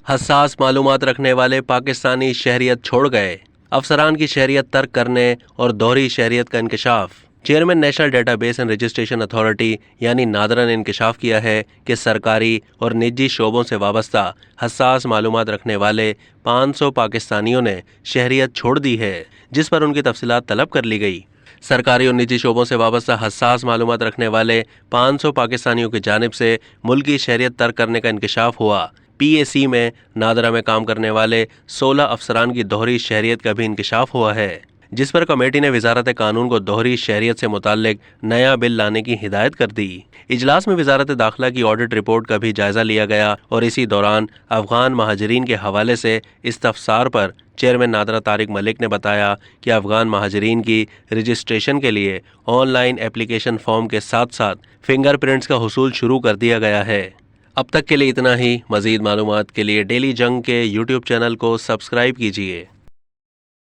حساس معلومات رکھنے والے پاکستانی شہریت چھوڑ گئے، افسران کی شہریت ترک کرنے اور دوہری شہریت کا انکشاف۔ Chairman national data base and registration authority یعنی نادرا نے انکشاف کیا ہے کہ سرکاری اور نجی شعبوں سے وابستہ حساس معلومات رکھنے والے 500 پاکستانیوں نے شہریت چھوڑ دی ہے، جس پر ان کی تفصیلات طلب کر لی گئی۔ سرکاری اور نجی شعبوں سے وابستہ حساس معلومات رکھنے والے 500 پاکستانیوں کی جانب سے ملکی شہریت ترک کرنے کا انکشاف ہوا۔ پی اے سی میں نادرا میں کام کرنے والے 16 افسران کی دوہری شہریت کا بھی انکشاف ہوا ہے، جس پر کمیٹی نے وزارت قانون کو دوہری شہریت سے متعلق نیا بل لانے کی ہدایت کر دی۔ اجلاس میں وزارت داخلہ کی آڈٹ رپورٹ کا بھی جائزہ لیا گیا اور اسی دوران افغان مہاجرین کے حوالے سے استفسار پر چیئرمین نادرا طارق ملک نے بتایا کہ افغان مہاجرین کی رجسٹریشن کے لیے آن لائن اپلیکیشن فارم کے ساتھ ساتھ فنگر پرنٹس کا حصول شروع کر دیا گیا ہے۔ اب تک کے لیے اتنا ہی۔ مزید معلومات کے لیے ڈیلی جنگ کے یوٹیوب چینل کو سبسکرائب کیجیے۔